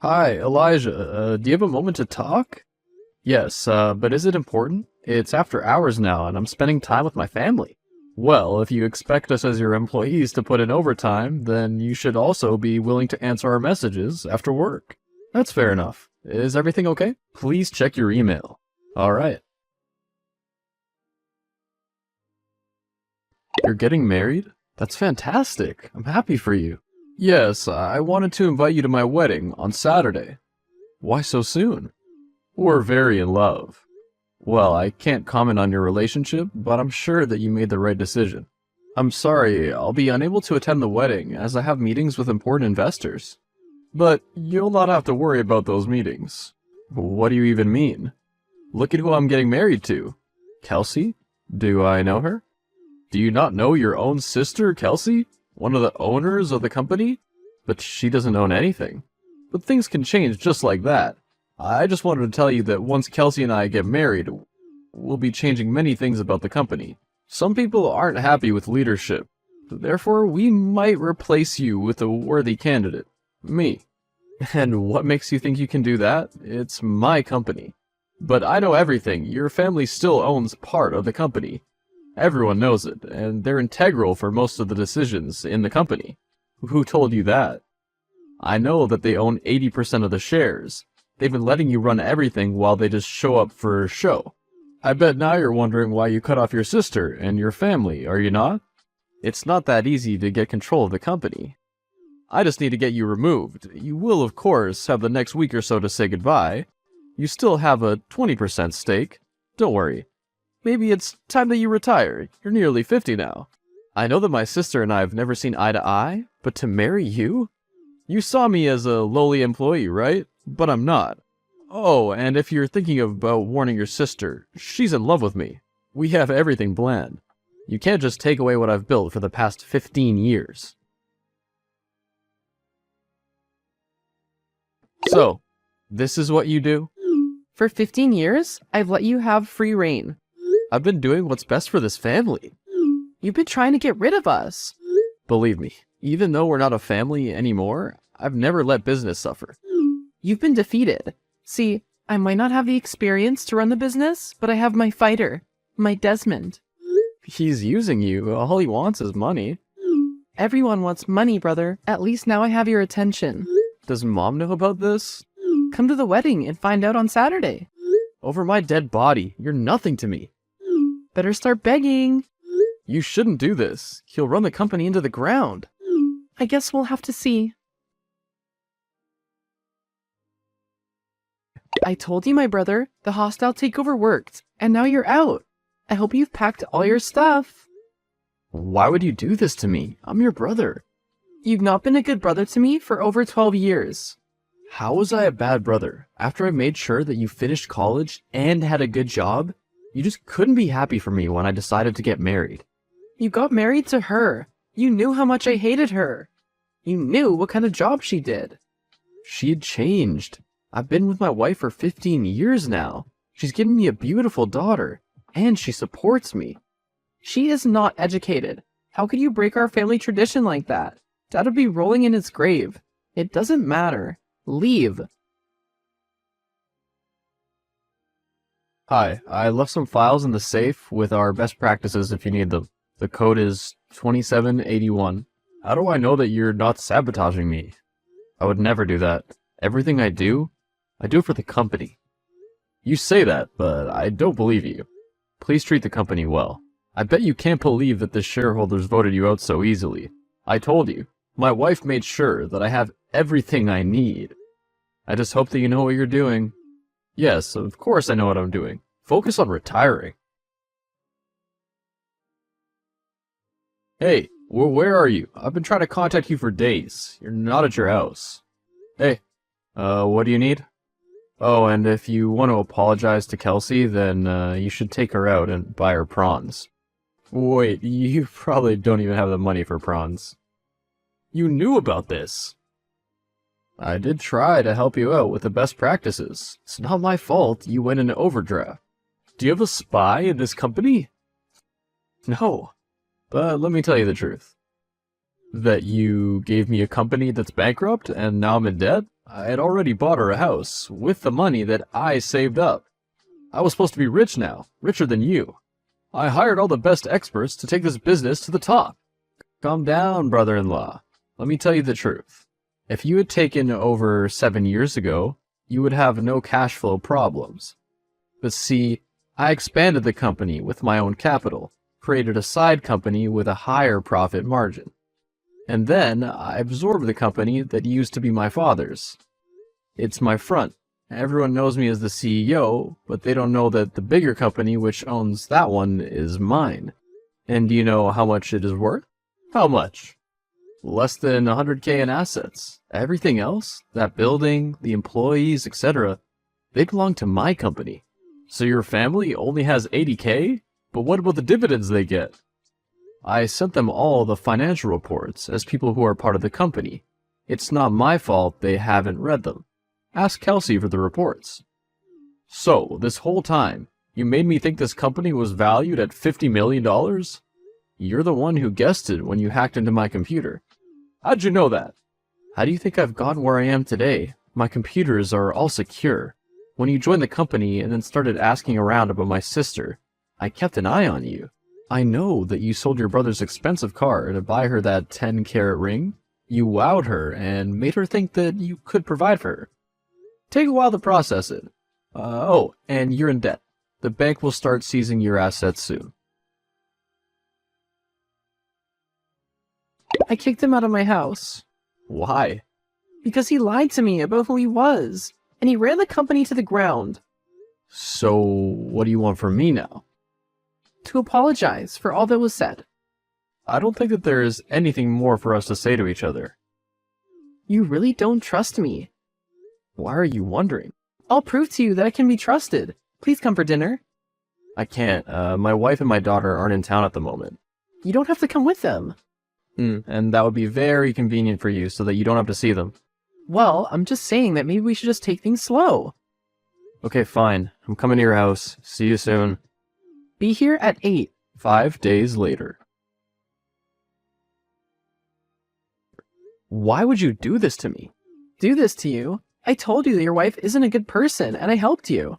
Hi, Elijah. Do you have a moment to talk? Yes, but is it important? It's after hours now, and I'm spending time with my family. Well, if you expect us as your employees to put in overtime, then you should also be willing to answer our messages after work. That's fair enough. Is everything okay? Please check your email. Alright. You're getting married? That's fantastic. I'm happy for you. Yes, I wanted to invite you to my wedding on Saturday. Why so soon? We're very in love. Well, I can't comment on your relationship, but I'm sure that you made the right decision. I'm sorry, I'll be unable to attend the wedding as I have meetings with important investors. But you'll not have to worry about those meetings. What do you even mean? Look at who I'm getting married to. Kelsey? Do I know her? Do you not know your own sister, Kelsey? One of the owners of the company? But she doesn't own anything. But things can change just like that. I just wanted to tell you that once Kelsey and I get married, we'll be changing many things about the company. Some people aren't happy with leadership. Therefore, we might replace you with a worthy candidate. Me. And what makes you think you can do that? It's my company. But I know everything. Your family still owns part of the company. Everyone knows it, and they're integral for most of the decisions in the company. Who told you that? I know that they own 80% of the shares. They've been letting you run everything while they just show up for show. I bet now you're wondering why you cut off your sister and your family, are you not? It's not that easy to get control of the company. I just need to get you removed. You will, of course, have the next week or so to say goodbye. You still have a 20% stake. Don't worry. Maybe it's time that you retire. You're nearly 50 now. I know that my sister and I have never seen eye to eye, but to marry you? You saw me as a lowly employee, right? But I'm not. Oh, and if you're thinking about warning your sister, she's in love with me. We have everything planned. You can't just take away what I've built for the past 15 years. So, this is what you do? For 15 years, I've let you have free reign. I've been doing what's best for this family. You've been trying to get rid of us. Believe me, even though we're not a family anymore, I've never let business suffer. You've been defeated. See, I might not have the experience to run the business, but I have my fighter, my Desmond. He's using you. All he wants is money. Everyone wants money, brother. At least now I have your attention. Does Mom know about this? Come to the wedding and find out on Saturday. Over my dead body, you're nothing to me. Better start begging. You shouldn't do this. He'll run the company into the ground. I guess we'll have to see. I told you, my brother, the hostile takeover worked, and now you're out. I hope you've packed all your stuff. Why would you do this to me? I'm your brother. You've not been a good brother to me for over 12 years. How was I a bad brother? After I made sure that you finished college and had a good job, you just couldn't be happy for me when I decided to get married. You got married to her. You knew how much I hated her. You knew what kind of job she did. She had changed. I've been with my wife for 15 years now. She's given me a beautiful daughter, and she supports me. She is not educated. How could you break our family tradition like that? Dad would be rolling in his grave. It doesn't matter. Leave. Hi, I left some files in the safe with our best practices if you need them. The code is 2781. How do I know that you're not sabotaging me? I would never do that. Everything I do for the company. You say that, but I don't believe you. Please treat the company well. I bet you can't believe that the shareholders voted you out so easily. I told you. My wife made sure that I have everything I need. I just hope that you know what you're doing. Yes, of course I know what I'm doing. Focus on retiring. Hey, where are you? I've been trying to contact you for days. You're not at your house. Hey, what do you need? Oh, and if you want to apologize to Kelsey, then you should take her out and buy her prawns. Wait, you probably don't even have the money for prawns. You knew about this. I did try to help you out with the best practices. It's not my fault you went into overdraft. Do you have a spy in this company? No. But let me tell you the truth. That you gave me a company that's bankrupt and now I'm in debt? I had already bought her a house with the money that I saved up. I was supposed to be rich now, richer than you. I hired all the best experts to take this business to the top. Calm down, brother-in-law. Let me tell you the truth. If you had taken over 7 years ago, you would have no cash flow problems. But see, I expanded the company with my own capital, created a side company with a higher profit margin. And then I absorbed the company that used to be my father's. It's my front. Everyone knows me as the CEO, but they don't know that the bigger company which owns that one is mine. And do you know how much it is worth? How much? Less than 100K in assets. Everything else, that building, the employees, etc., they belong to my company. So your family only has 80K? But what about the dividends they get? I sent them all the financial reports as people who are part of the company. It's not my fault they haven't read them. Ask Kelsey for the reports. So, this whole time, you made me think this company was valued at $50 million? You're the one who guessed it when you hacked into my computer. How'd you know that? How do you think I've gotten where I am today? My computers are all secure. When you joined the company and then started asking around about my sister, I kept an eye on you. I know that you sold your brother's expensive car to buy her that 10-carat ring. You wowed her and made her think that you could provide for her. Take a while to process it. And you're in debt. The bank will start seizing your assets soon. I kicked him out of my house. Why? Because he lied to me about who he was, and he ran the company to the ground. So, what do you want from me now? To apologize for all that was said. I don't think that there is anything more for us to say to each other. You really don't trust me. Why are you wondering? I'll prove to you that I can be trusted. Please come for dinner. I can't. My wife and my daughter aren't in town at the moment. You don't have to come with them. And that would be very convenient for you so that you don't have to see them. Well, I'm just saying that maybe we should just take things slow. Okay, fine. I'm coming to your house. See you soon. Be here at 8. 5 days later. Why would you do this to me? Do this to you? I told you that your wife isn't a good person, and I helped you.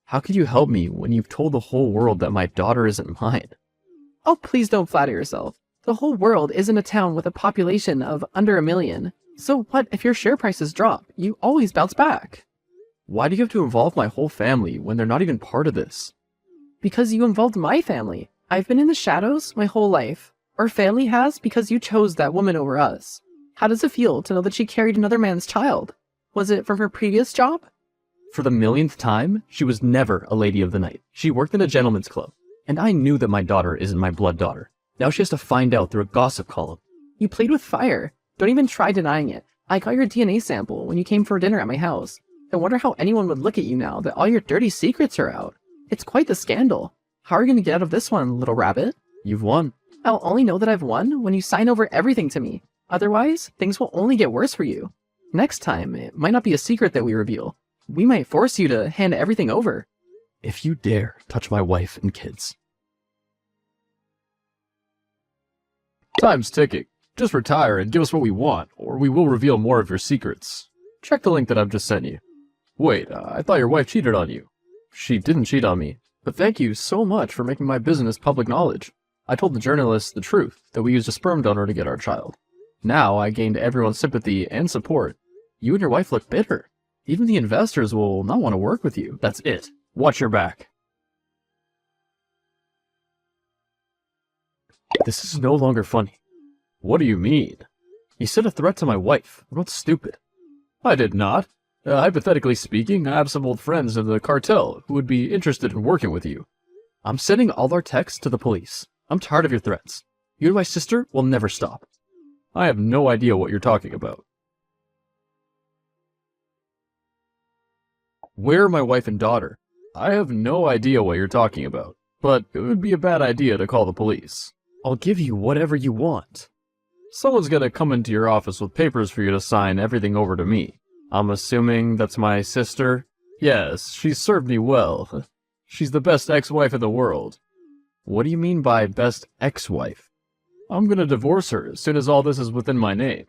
How could you help me when you've told the whole world that my daughter isn't mine? Oh, please don't flatter yourself. The whole world isn't a town with a population of under 1 million. So what if your share prices drop? You always bounce back. Why do you have to involve my whole family when they're not even part of this? Because you involved my family. I've been in the shadows my whole life. Our family has because you chose that woman over us. How does it feel to know that she carried another man's child? Was it from her previous job? For the millionth time, she was never a lady of the night. She worked in a gentleman's club. And I knew that my daughter isn't my blood daughter. Now she has to find out through a gossip column. You played with fire. Don't even try denying it. I got your DNA sample when you came for dinner at my house. I wonder how anyone would look at you now that all your dirty secrets are out. It's quite the scandal. How are you going to get out of this one, little rabbit? You've won. I'll only know that I've won when you sign over everything to me. Otherwise, things will only get worse for you. Next time, it might not be a secret that we reveal. We might force you to hand everything over. If you dare touch my wife and kids. Time's ticking. Just retire and give us what we want, or we will reveal more of your secrets. Check the link that I've just sent you. Wait, I thought your wife cheated on you. She didn't cheat on me, but thank you so much for making my business public knowledge. I told the journalists the truth, that we used a sperm donor to get our child. Now I gained everyone's sympathy and support. You and your wife look bitter. Even the investors will not want to work with you. That's it. Watch your back. This is no longer funny. What do you mean? You said a threat to my wife. I'm not stupid. I did not. Hypothetically speaking, I have some old friends in the cartel who would be interested in working with you. I'm sending all our texts to the police. I'm tired of your threats. You and my sister will never stop. I have no idea what you're talking about. Where are my wife and daughter? I have no idea what you're talking about, but it would be a bad idea to call the police. I'll give you whatever you want. Someone's gonna come into your office with papers for you to sign everything over to me. I'm assuming that's my sister? Yes, she's served me well. She's the best ex-wife in the world. What do you mean by best ex-wife? I'm gonna divorce her as soon as all this is within my name.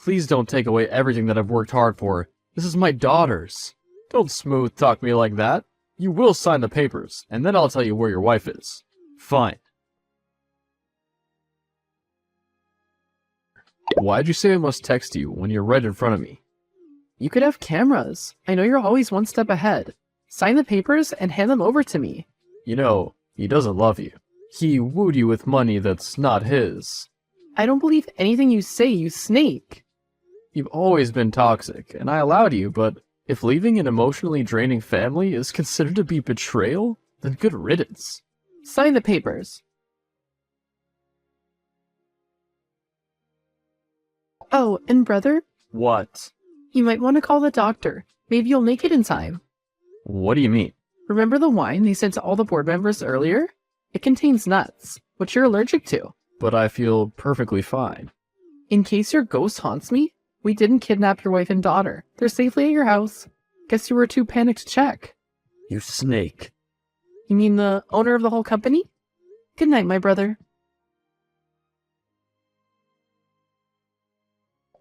Please don't take away everything that I've worked hard for. This is my daughter's. Don't smooth talk me like that. You will sign the papers, and then I'll tell you where your wife is. Fine. Why'd you say I must text you when you're right in front of me? You could have cameras. I know you're always one step ahead. Sign the papers and hand them over to me. You know, he doesn't love you. He wooed you with money that's not his. I don't believe anything you say, you snake. You've always been toxic, and I allowed you, but if leaving an emotionally draining family is considered to be betrayal, then good riddance. Sign the papers. Oh, and brother, What? you might want to call the doctor. Maybe you'll make it in time. What do you mean? Remember the wine they sent to all the board members earlier? It contains nuts, which you're allergic to. But I feel perfectly fine. In case your ghost haunts me, we didn't kidnap your wife and daughter. They're safely at your house. Guess you were too panicked to check. You snake. You mean the owner of the whole company? Good night, my brother.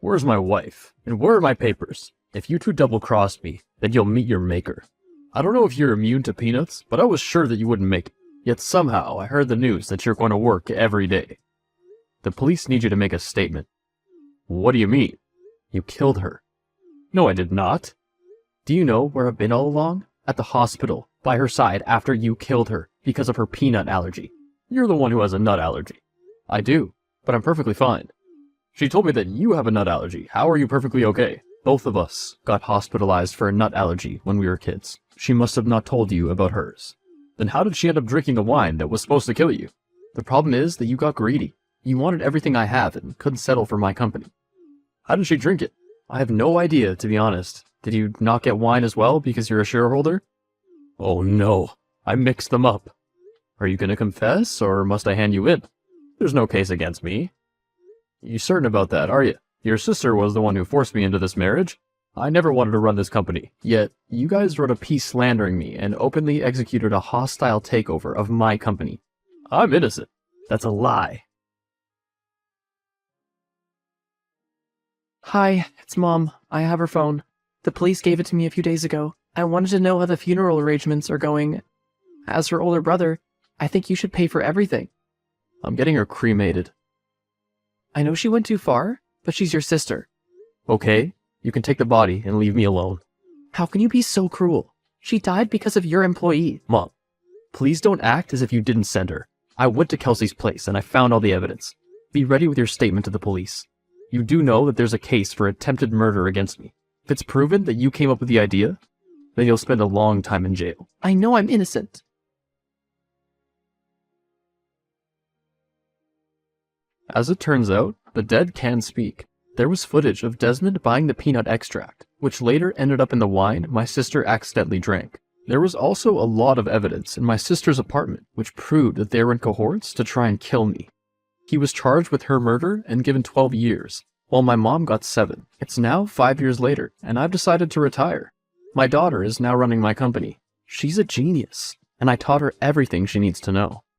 Where's my wife? And where are my papers? If you two double-crossed me, then you'll meet your maker. I don't know if you're immune to peanuts, but I was sure that you wouldn't make it. Yet somehow I heard the news that you're going to work every day. The police need you to make a statement. What do you mean? You killed her. No, I did not. Do you know where I've been all along? At the hospital, by her side after you killed her because of her peanut allergy. You're the one who has a nut allergy. I do, but I'm perfectly fine. She told me that you have a nut allergy. How are you perfectly okay? Both of us got hospitalized for a nut allergy when we were kids. She must have not told you about hers. Then how did she end up drinking the wine that was supposed to kill you? The problem is that you got greedy. You wanted everything I have and couldn't settle for my company. How did she drink it? I have no idea, to be honest. Did you not get wine as well because you're a shareholder? Oh no, I mixed them up. Are you gonna confess, or must I hand you in? There's no case against me. You certain about that, are you? Your sister was the one who forced me into this marriage. I never wanted to run this company, yet you guys wrote a piece slandering me and openly executed a hostile takeover of my company. I'm innocent. That's a lie. Hi, it's Mom. I have her phone. The police gave it to me a few days ago. I wanted to know how the funeral arrangements are going. As her older brother, I think you should pay for everything. I'm getting her cremated. I know she went too far, but she's your sister. Okay, you can take the body and leave me alone. How can you be so cruel? She died because of your employee. Mom, please don't act as if you didn't send her. I went to Kelsey's place and I found all the evidence. Be ready with your statement to the police. You do know that there's a case for attempted murder against me. If it's proven that you came up with the idea, then you'll spend a long time in jail. I know I'm innocent. As it turns out, the dead can speak. There was footage of Desmond buying the peanut extract, which later ended up in the wine my sister accidentally drank. There was also a lot of evidence in my sister's apartment, which proved that they were in cohorts to try and kill me. He was charged with her murder and given 12 years, while my mom got 7. It's now 5 years later, and I've decided to retire. My daughter is now running my company. She's a genius, and I taught her everything she needs to know.